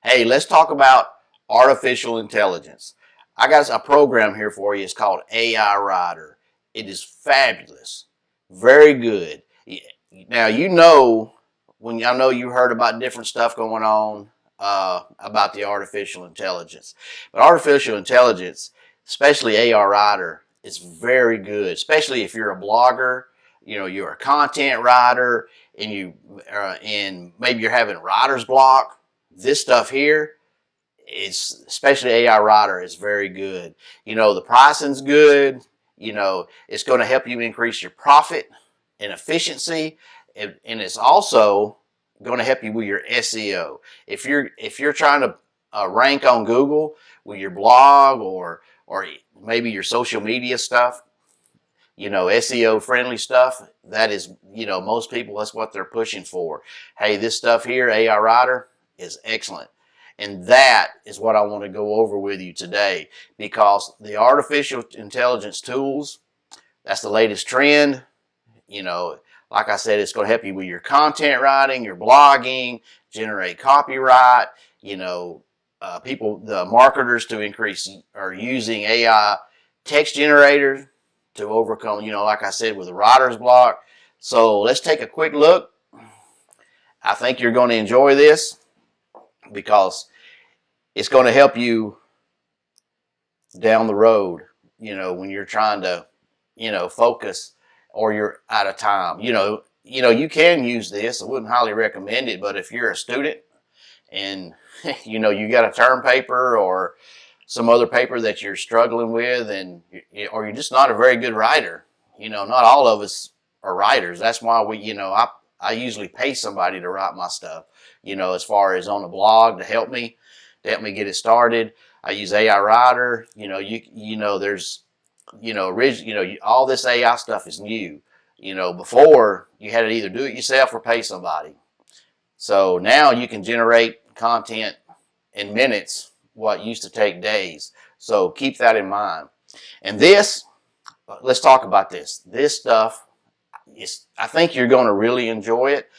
Hey, let's talk about artificial intelligence. I got a program here for you. It's called AI Writer. It is fabulous. Very good. Now, I know you heard about different stuff going on about the artificial intelligence. But artificial intelligence, especially AI Writer, is very good, especially if you're a blogger, you're a content writer, and maybe you're having writer's block. This stuff here is, especially AI Writer, is very good. The pricing's good. It's going to help you increase your profit and efficiency, and it's also going to help you with your SEO. If you're trying to rank on Google with your blog or maybe your social media stuff, SEO friendly stuff, that is, most people, that's what they're pushing for. Hey, this stuff here, AI Writer, is excellent. And that is what I want to go over with you today, because the artificial intelligence tools, that's the latest trend. Like I said, it's going to help you with your content writing, your blogging, generate copyright. The marketers are using AI text generators to overcome, like I said, with the writer's block. So let's take a quick look. I think you're going to enjoy this because it's going to help you down the road, when you're trying to, focus or you're out of time. You can use this. I wouldn't highly recommend it, but if you're a student and, you got a term paper or some other paper that you're struggling with, or you're just not a very good writer. Not all of us are writers. That's why I usually pay somebody to write my stuff, as far as on a blog to help me get it started. I use AI Writer. There's, all this AI stuff is new. Before you had to either do it yourself or pay somebody. So now you can generate content in minutes what used to take days. So keep that in mind. And let's talk about this. This stuff, I think you're going to really enjoy it.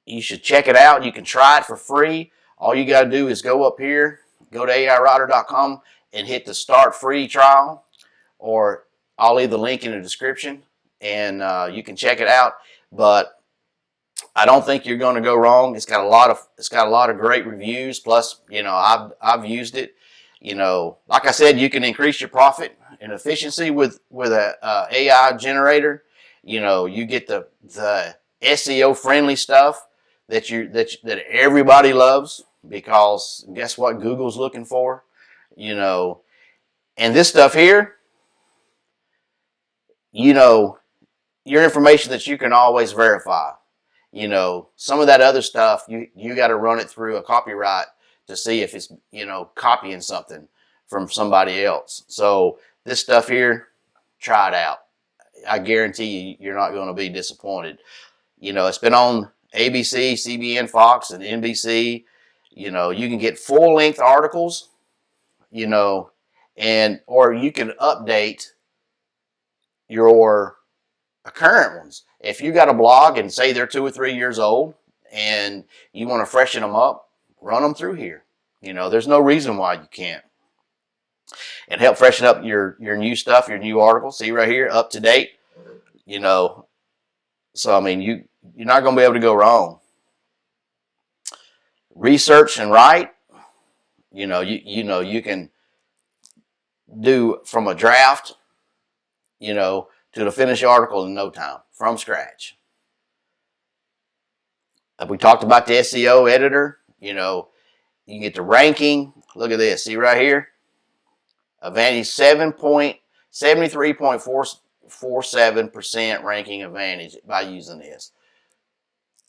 You should check it out. You can try it for free. All you got to do is go up here, go to AIWriter.com and hit the start free trial, or I'll leave the link in the description, and you can check it out. But I don't think you're going to go wrong. It's got a lot of great reviews. Plus, I've used it. Like I said, you can increase your profit and efficiency with a AI generator. You get the SEO friendly stuff that everybody loves, because guess what Google's looking for. And this stuff here, your information that you can always verify. Some of that other stuff, you got to run it through a copyright to see if it's, copying something from somebody else. So this stuff here, try it out. I guarantee you, you're not going to be disappointed. It's been on ABC, CBN, Fox, and NBC. You can get full-length articles, or you can update your current ones. If you got a blog and say they're 2 or 3 years old and you want to freshen them up, run them through here. There's no reason why you can't. And help freshen up your new stuff, your new articles. See right here, up to date. So I mean, you're not going to be able to go wrong. Research and write. You can do from a draft, to the finished article in no time, from scratch. We talked about the SEO editor. You can get the ranking. Look at this. See right here? Advantage 73.47% ranking advantage by using this.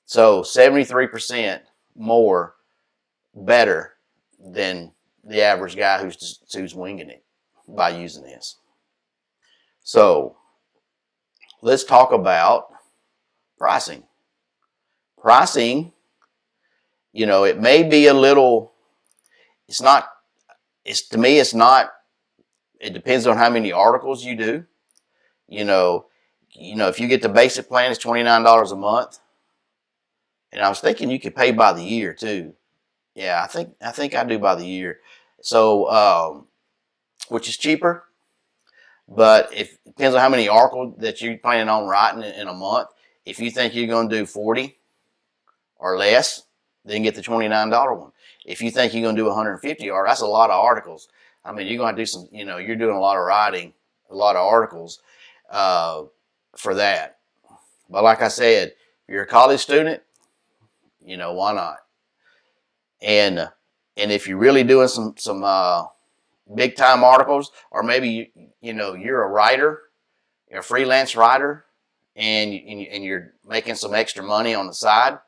So 73% more better than the average guy who's winging it by using this. So let's talk about pricing. Pricing, it may be a little, to me, it's not, it depends on how many articles you do. If you get the basic plan, it's $29 a month. And I was thinking you could pay by the year too. Yeah, I think I do by the year. So, which is cheaper, but if it depends on how many articles that you're planning on writing in a month. If you think you're going to do 40 or less, then get the $29 one. If you think you're going to do 150, or that's a lot of articles. I mean, you're going to do some. You're doing a lot of writing, a lot of articles uh, for that. But like I said, if you're a college student, why not? And if you're really doing some big time articles, or maybe you're a writer, you're a freelance writer, and you're making some extra money on the side.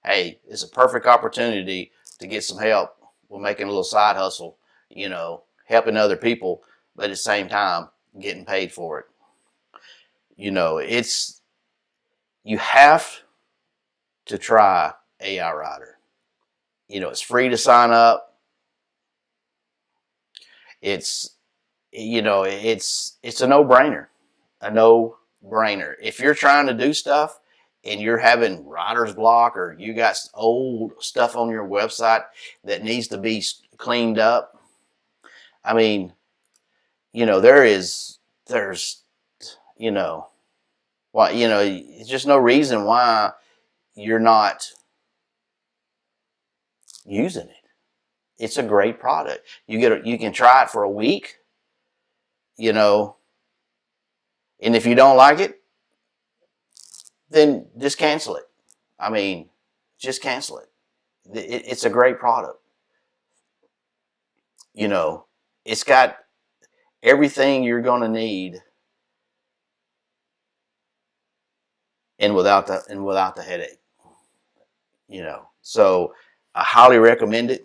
Hey, it's a perfect opportunity to get some help with making a little side hustle. Helping other people, but at the same time getting paid for it. It's you have to try AI Writer. It's free to sign up. It's it's a no-brainer. A no-brainer. If you're trying to do stuff and you're having writer's block, or you got old stuff on your website that needs to be cleaned up, I mean, there's it's just no reason why you're not using it. It's a great product. You can try it for a week, and if you don't like it, then just cancel it. I mean, just cancel it. It's a great product. It's got everything you're going to need, and without the headache. So I highly recommend it.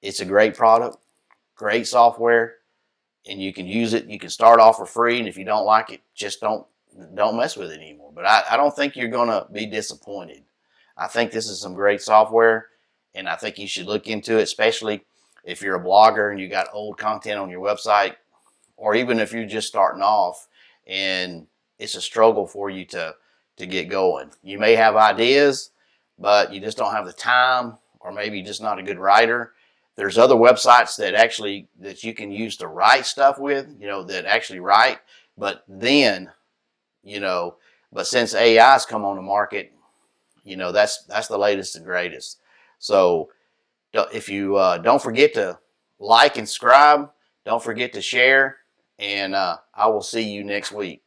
It's a great product, great software, and you can use it. You can start off for free, and if you don't like it, just don't mess with it anymore. But I don't think you're going to be disappointed. I think this is some great software, and I think you should look into it, especially if you're a blogger and you got old content on your website, or even if you're just starting off and it's a struggle for you to get going. You may have ideas, but you just don't have the time, or maybe you're just not a good writer. There's other websites that you can use to write stuff with, that actually write. But then, but since AI's come on the market, that's the latest and greatest. So if you don't forget to like and subscribe, don't forget to share, and I will see you next week.